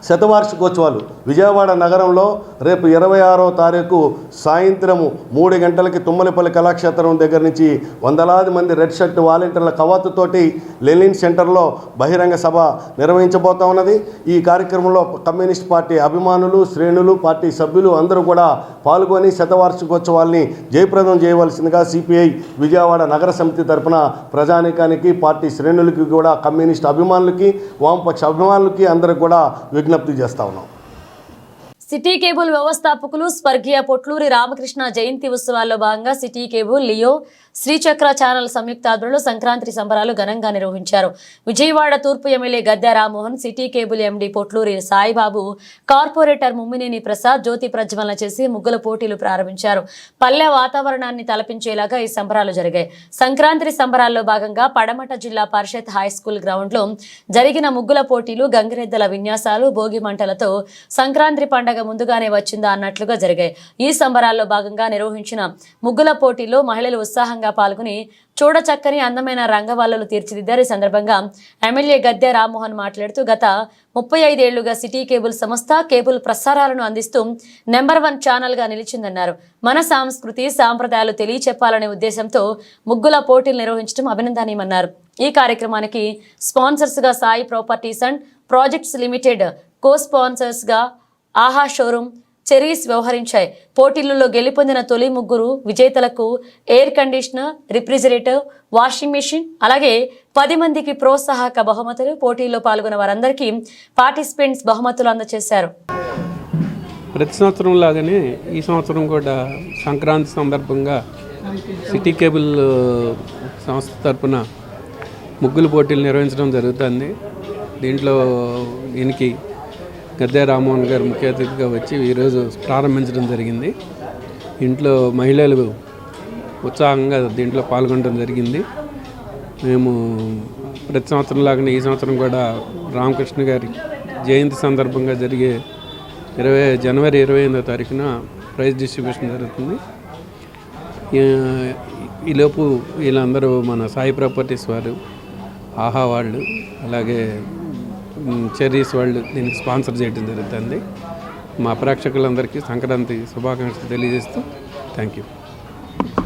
శతవార్షికోత్సవాలు విజయవాడ నగరంలో రేపు 26వ తారీఖు సాయంత్రము 3 గంటలకి తుమ్మలపల్లి కళాక్షేత్రం దగ్గర నుంచి వందలాది మంది రెడ్ షర్ట్ వాలంటీర్ల కవాతుతోటి లెనిన్ సెంటర్లో బహిరంగ సభ నిర్వహించబోతా ఉన్నది. ఈ కార్యక్రమంలో కమ్యూనిస్ట్ పార్టీ అభిమానులు, శ్రేణులు, పార్టీ సభ్యులు అందరూ కూడా పాల్గొని శతవార్షికోత్సవాల్ని జయప్రదం చేయవలసిందిగా సిపిఐ విజయవాడ నగర సమితి తరఫున ప్రజానీకానికి, పార్టీ శ్రేణులకి కూడా, కమ్యూనిస్ట్ అభిమానులకి, వామపక్ష అభిమానులకి అందరికి కూడా విజ్ఞప్తి చేస్తా ఉన్నాం. సిటీ కేబుల్ వ్యవస్థాపకులు స్వర్గీయ పొట్లూరి రామకృష్ణ జయంతి ఉత్సవాల్లో భాగంగా city cable, Leo, Srichakra channel సంయుక్త ఆధ్వర్యంలో సంక్రాంతి సంబరాలు ఘనంగా నిర్వహించారు. విజయవాడ తూర్పు MLA Gadde Rammohan, city cable MD Potluri Saibabu, corporator Mummineni Prasad జ్యోతి ప్రజ్వలన చేసి ముగ్గుల పోటీలు ప్రారంభించారు. పల్లె వాతావరణాన్ని తలపించేలాగా ఈ సంబరాలు జరిగాయి. సంక్రాంతి సంబరాల్లో భాగంగా పడమట జిల్లా పరిషత్ హై స్కూల్ గ్రౌండ్లో జరిగిన ముగ్గుల పోటీలు, గంగిరెద్దుల విన్యాసాలు, భోగి మంటలతో సంక్రాంతి పండగ ముందుగానే వచ్చిందా అన్నట్లుగా జరిగాయి. ఈ సంబరాల్లో భాగంగా నిర్వహించిన ముగ్గుల పోటీల్లో మహిళలు ఉత్సాహంగా పాల్గొని చూడచక్కని అందమైన రంగవల్లులు తీర్చిదిద్దారు. ఈ సందర్భంగా ఎమ్మెల్యే గద్దె రామ్మోహన్ మాట్లాడుతూ గత 35 ఏళ్లుగా సిటీ కేబుల్ సంస్థ కేబుల్ ప్రసారాలను అందిస్తూ నెంబర్ 1 ఛానల్గా నిలిచిందన్నారు. మన సంస్కృతి సాంప్రదాయాలు తెలియచెప్పాలనే ఉద్దేశంతో ముగ్గుల పోటీలు నిర్వహించడం అభినందనీయమన్నారు. ఈ కార్యక్రమానికి స్పాన్సర్స్గా Sai properties and projects limited, co స్పాన్సర్స్గా ఆహా షోరూమ్, చెరీస్ వ్యవహరించాయి. పోటీలలో గెలుపొందిన తొలి ముగ్గురు విజేతలకు air conditioner, refrigerator, washing machine, అలాగే 10 మందికి ప్రోత్సాహక బహుమతులు, పోటీల్లో పాల్గొన్న వారందరికీ పార్టిసిపెంట్స్ బహుమతులు అందజేశారు. ప్రతి సంవత్సరం లాగానే ఈ సంవత్సరం కూడా సంక్రాంతి సందర్భంగా సిటీ కేబుల్ సంస్థ తరపున ముగ్గులు పోటీలు నిర్వహించడం జరుగుతుంది. దీంట్లో దీనికి గద్దె రామ్మోహన్ గారు ముఖ్య అతిథిగా వచ్చి ఈరోజు ప్రారంభించడం జరిగింది. ఇంట్లో మహిళలు ఉత్సాహంగా దీంట్లో పాల్గొనడం జరిగింది. మేము ప్రతి సంవత్సరం లాగానే ఈ సంవత్సరం కూడా రామకృష్ణ గారి జయంతి సందర్భంగా జరిగే జనవరి 28వ తారీఖున ప్రైజ్ డిస్ట్రిబ్యూషన్ జరుగుతుంది. ఈలోపు వీళ్ళందరూ మన సాయి ప్రాపర్టీస్ వారు, ఆహా వాళ్ళు, అలాగే చెర్రీస్ వాళ్ళు దీనికి స్పాన్సర్ చేయడం జరుగుతుంది. మా ప్రేక్షకులందరికీ సంక్రాంతి శుభాకాంక్షలు తెలియజేస్తూ థ్యాంక్ యూ.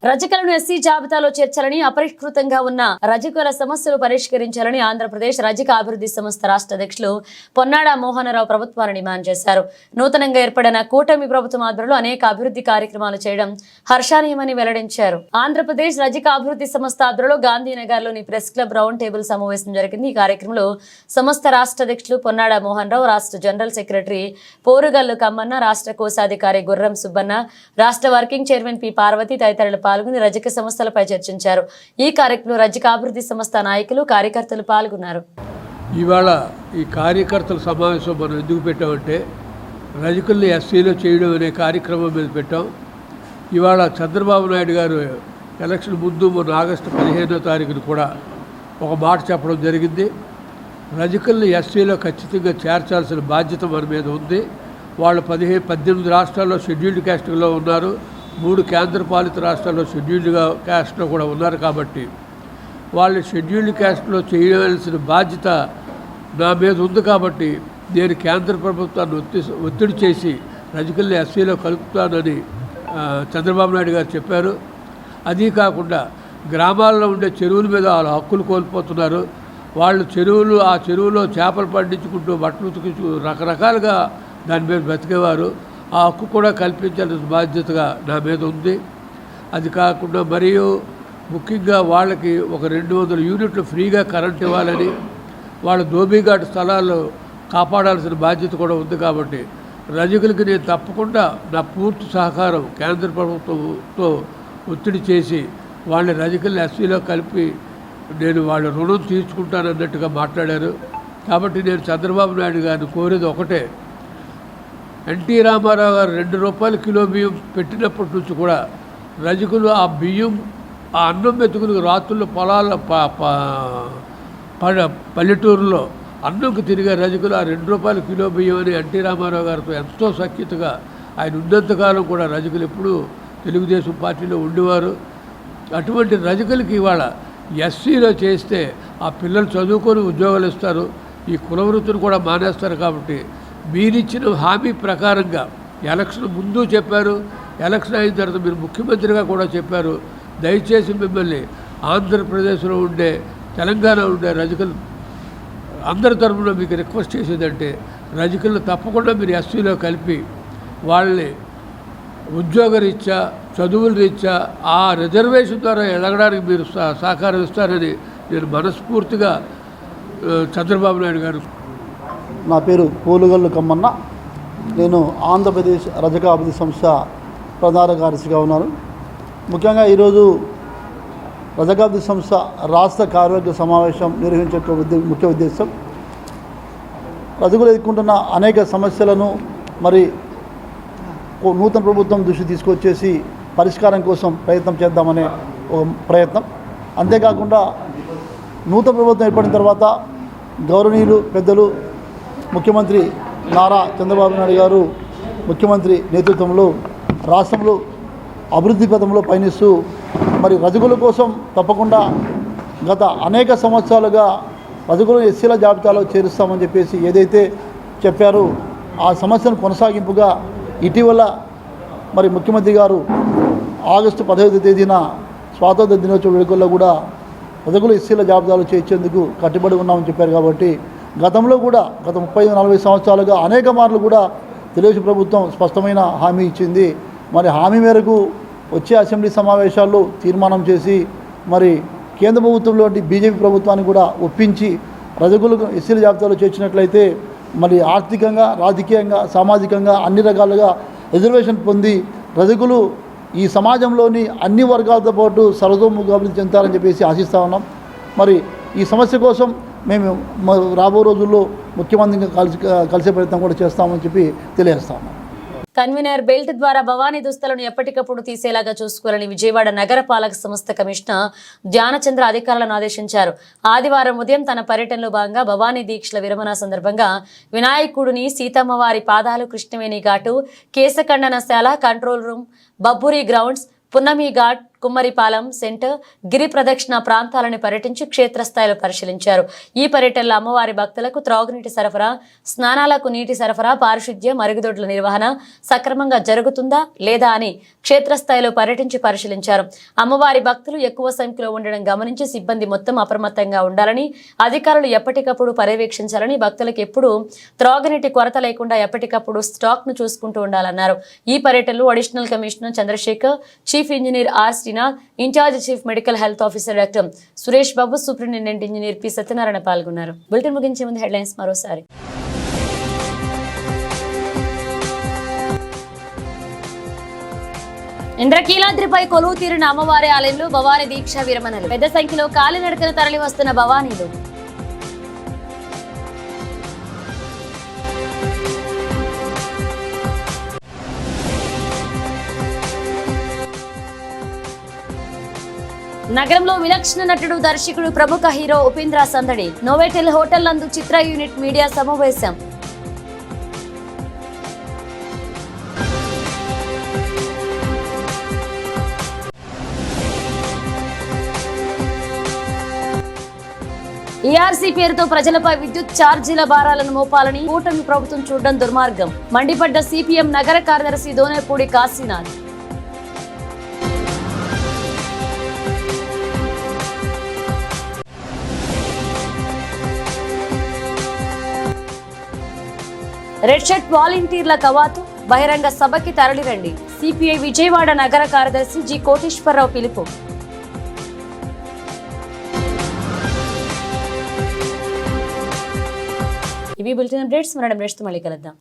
రజకులను ఎస్సీ జాబితాలో చేర్చాలని, అపరిష్కృతంగా ఉన్న రజకుల సమస్యలు పరిష్కరించాలని ఆంధ్రప్రదేశ్ రజక అభివృద్ధి సంస్థ రాష్ట్ర అధ్యక్షులు పొన్నాడ మోహనరావు ప్రభుత్వాన్ని డిమాండ్ చేశారు. నూతనంగా ఏర్పడిన కూటమి ప్రభుత్వం ఆధ్వర్యంలో అనేక అభివృద్ధి కార్యక్రమాలు చేయడం హర్షణీయమని వెల్లడించారు. ఆంధ్రప్రదేశ్ రజక అభివృద్ధి సంస్థ ఆధ్వర్యంలో గాంధీనగర్ లోని ప్రెస్ క్లబ్ రౌండ్ టేబుల్ సమావేశం జరిగింది. ఈ కార్యక్రమంలో సంస్థ రాష్ట్ర అధ్యక్షులు పొన్నాడ మోహనరావు, రాష్ట్ర జనరల్ సెక్రటరీ పోరుగల్లు కమ్మన్న, రాష్ట్ర కోశాధికారి గుర్రం సుబ్బన్న, రాష్ట్ర వర్కింగ్ చైర్మన్ పి పార్వతి తదితరులు పాల్గొని రజక సమస్యలపై చర్చించారు. ఈ కార్యక్రమంలో రజక అభివృద్ధి సంస్థ నాయకులు, కార్యకర్తలు పాల్గొన్నారు. ఇవాళ ఈ కార్యకర్తల సమావేశం మనం ఎందుకు పెట్టామంటే రజకుల్ని ఎస్సీలో చేయడం అనే కార్యక్రమం మీద పెట్టాం. ఇవాళ చంద్రబాబు నాయుడు గారు ఎలక్షన్ ముందు మొన్న ఆగస్టు 15వ తారీఖున కూడా ఒక మాట చెప్పడం జరిగింది. రజకుల్ని ఎస్సీలో ఖచ్చితంగా చేర్చాల్సిన బాధ్యత మన మీద ఉంది. వాళ్ళు 18 రాష్ట్రాల్లో షెడ్యూల్డ్ క్యాస్ట్లో ఉన్నారు, 3 కేంద్రపాలిత రాష్ట్రాల్లో షెడ్యూల్డ్ క్యాస్ట్లో కూడా ఉన్నారు. కాబట్టి వాళ్ళు షెడ్యూల్డ్ క్యాస్ట్లో చేయవలసిన బాధ్యత నా మీద ఉంది. కాబట్టి నేను కేంద్ర ప్రభుత్వాన్ని ఒత్తిడి చేసి రజకుల్ని ఎస్సీలో కలుపుతానని చంద్రబాబు నాయుడు గారు చెప్పారు. అదీ కాకుండా గ్రామాల్లో ఉండే చెరువుల మీద వాళ్ళ హక్కులు కోల్పోతున్నారు. వాళ్ళు ఆ చెరువులో చేపలు పండించుకుంటూ బట్టలు ఉతికించు రకరకాలుగా దాని మీద బతికేవారు. ఆ హక్కు కూడా కల్పించాల్సిన బాధ్యతగా నా మీద ఉంది. అది కాకుండా మరియు ముఖ్యంగా వాళ్ళకి ఒక 200 యూనిట్లు ఫ్రీగా కరెంట్ ఇవ్వాలని, వాళ్ళ దోబీఘాట్ స్థలాల్లో కాపాడాల్సిన బాధ్యత కూడా ఉంది. కాబట్టి రజకులకి నేను తప్పకుండా నా పూర్తి సహకారం కేంద్ర ప్రభుత్వంతో ఒత్తిడి చేసి వాళ్ళని రజకుల్ని ఎస్సీలో కలిపి నేను వాళ్ళ రుణం తీర్చుకుంటానన్నట్టుగా మాట్లాడారు. కాబట్టి నేను చంద్రబాబు నాయుడు గారిని కోరేది ఒకటే, ఎన్టీ రామారావు గారు 2 రూపాయల కిలో బియ్యం పెట్టినప్పటి నుంచి కూడా రజకులు ఆ బియ్యం, ఆ అన్నం మెతుకులు రాత్రుల్లో పొలాల్లో పల్లెటూరులో అన్నంకు తిరిగే రజకులు ఆ 2 రూపాయల కిలో బియ్యం అని ఎన్టీ రామారావు గారితో ఎంతో సఖ్యతగా ఆయన ఉన్నంతకాలం కూడా రజకులు ఎప్పుడూ తెలుగుదేశం పార్టీలో ఉండేవారు. అటువంటి రజకులకి ఇవాళ ఎస్సీలో చేస్తే ఆ పిల్లలు చదువుకొని ఉద్యోగాలు ఇస్తారు, ఈ కుల వృత్తిని కూడా మానేస్తారు. కాబట్టి మీరిచ్చిన హామీ ప్రకారంగా ఎలక్షన్ ముందు చెప్పారు, ఎలక్షన్ అయిన తర్వాత మీరు ముఖ్యమంత్రిగా కూడా చెప్పారు. దయచేసి మిమ్మల్ని ఆంధ్రప్రదేశ్లో ఉండే, తెలంగాణ ఉండే రజకులు అందరి తరఫున మీకు రిక్వెస్ట్ చేసేదంటే రజకులను తప్పకుండా మీరు ఎస్సీలో కలిపి వాళ్ళని ఉద్యోగరీత్యా, చదువుల రీత్యా ఆ రిజర్వేషన్ ద్వారా ఎదగడానికి మీరు సహకారం ఇస్తారని నేను మనస్ఫూర్తిగా చంద్రబాబు నాయుడు గారు. నా పేరు పోలుగల్లు కమ్మన్న. నేను ఆంధ్రప్రదేశ్ రజక అభివృద్ధి సంస్థ ప్రధాన కార్యదర్శిగా ఉన్నాను. ముఖ్యంగా ఈరోజు రజక అభివృద్ధి సంస్థ రాష్ట్ర కార్యవర్గ సమావేశం నిర్వహించే ముఖ్య ఉద్దేశం రజకులు ఎదుర్కొంటున్న అనేక సమస్యలను మరి నూతన ప్రభుత్వం దృష్టి తీసుకొచ్చేసి పరిష్కారం కోసం ప్రయత్నం చేద్దామనే ఒక ప్రయత్నం. అంతేకాకుండా నూతన ప్రభుత్వం ఏర్పడిన తర్వాత గౌరవనీయులు పెద్దలు ముఖ్యమంత్రి నారా చంద్రబాబు నాయుడు గారు ముఖ్యమంత్రి నేతృత్వంలో రాష్ట్రంలో అభివృద్ధి పథంలో పయనిస్తూ మరి రజకుల కోసం తప్పకుండా గత అనేక సంవత్సరాలుగా రజకులు ఎస్సీల జాబితాలో చేరుస్తామని చెప్పేసి ఏదైతే చెప్పారో ఆ సమస్యను కొనసాగింపుగా ఇటీవల మరి ముఖ్యమంత్రి గారు ఆగస్టు 15వ తేదీన స్వాతంత్ర దినోత్సవ వేడుకల్లో కూడా రజకులు ఎస్సీల జాబితాలో చేర్చేందుకు కట్టుబడి ఉన్నామని చెప్పారు. కాబట్టి గతంలో కూడా గత 35-40 సంవత్సరాలుగా అనేక మార్లు కూడా తెలుగుదేశం ప్రభుత్వం స్పష్టమైన హామీ ఇచ్చింది. మరి హామీ మేరకు వచ్చే అసెంబ్లీ సమావేశాల్లో తీర్మానం చేసి మరి కేంద్ర ప్రభుత్వంలోని బీజేపీ ప్రస్తుతాన్ని కూడా ఒప్పించి రజకులకు ఎస్సీల జాబితాలో చేర్చినట్లయితే మరి ఆర్థికంగా, రాజకీయంగా, సామాజికంగా అన్ని రకాలుగా రిజర్వేషన్ పొంది రజకులు ఈ సమాజంలోని అన్ని వర్గాలతో పాటు సర్వతోముఖాభివృద్ధి చెందుతారని చెప్పేసి ఆశిస్తూ ఉన్నాం. మరి ఈ సమస్య కోసం మేము రాబో రోజుల్లో ముఖ్యమంత్రిగా కలిసే ప్రయత్నం కూడా చేస్తామని చెప్పి తెలియజేస్తా ఉన్నాం. కన్వీనర్ బెల్ట్ ద్వారా భవానీ దుస్తులను ఎప్పటికప్పుడు తీసేలాగా చూసుకోవాలని విజయవాడ నగర పాలక సంస్థ కమిషనర్ ధ్యానచంద్ర అధికారులను ఆదేశించారు. ఆదివారం ఉదయం తన పర్యటనలో భాగంగా భవానీ దీక్షల విరమణ సందర్భంగా వినాయకుడిని, సీతమ్మవారి పాదాలు, కృష్ణవేణి ఘాటు, కేశఖండనశాల, కంట్రోల్ రూమ్, బబ్బూరి గ్రౌండ్స్, పున్నమి ఘాట్, కుమ్మరిపాలెం సెంటర్, గిరి ప్రదక్షిణ ప్రాంతాలను పర్యటించి క్షేత్రస్థాయిలో పరిశీలించారు. ఈ పర్యటనలో అమ్మవారి భక్తులకు త్రాగునీటి సరఫరా, స్నానాలకు నీటి సరఫరా, పారిశుద్ధ్య, మరుగుదొడ్ల నిర్వహణ సక్రమంగా జరుగుతుందా లేదా అని క్షేత్రస్థాయిలో పర్యటించి పరిశీలించారు. అమ్మవారి భక్తులు ఎక్కువ సంఖ్యలో ఉండడం గమనించి సిబ్బంది మొత్తం అప్రమత్తంగా ఉండాలని, అధికారులు ఎప్పటికప్పుడు పర్యవేక్షించాలని, భక్తులకు ఎప్పుడూ త్రాగునీటి కొరత లేకుండా ఎప్పటికప్పుడు స్టాక్ ను చూసుకుంటూ ఉండాలన్నారు. ఈ పర్యటనలో additional commissioner Chandrasekhar, chief engineer R Srinath, incharge chief medical health officer doctor Suresh Babu, superintendent engineer P Satyanarayana పాల్గొన్నారు. బులెటిన్ ముగించే ముందు హెడ్లైన్స్ మరోసారి. ఇంద్రకీలాద్రిపై కొలువు తీరిన అమ్మవారి ఆలయంలో భవానీ దీక్ష విరమణలు. పెద్ద సంఖ్యలో కాలినడకన తరలి వస్తున్న భవానీలు. నగరంలో విలక్షణ నటుడు, దర్శకుడు, ప్రముఖ హీరో ఉపేంద్ర సందడి. నోవెటెల్ హోటల్ నందు చిత్ర యూనిట్ మీడియా సమావేశం. ఈఆర్సీ పేరుతో ప్రజలపై విద్యుత్ ఛార్జీల భారాలను మోపాలని కూటమి ప్రభుత్వం చూడడం దుర్మార్గం. మండిపడ్డ సిపిఎం నగర కార్యదర్శి దోనేపూడి కాశీనాథ్. రెడ్ షర్ట్ వాలంటీర్ల కవాతు, బహిరంగ సభకి తరలిరండి. సిపిఐ విజయవాడ నగర కార్యదర్శి జి కోటేశ్వరరావు పిలుపు. ఇవి బులెటిన్ అప్డేట్స్. మళ్ళీ కలుద్దాం.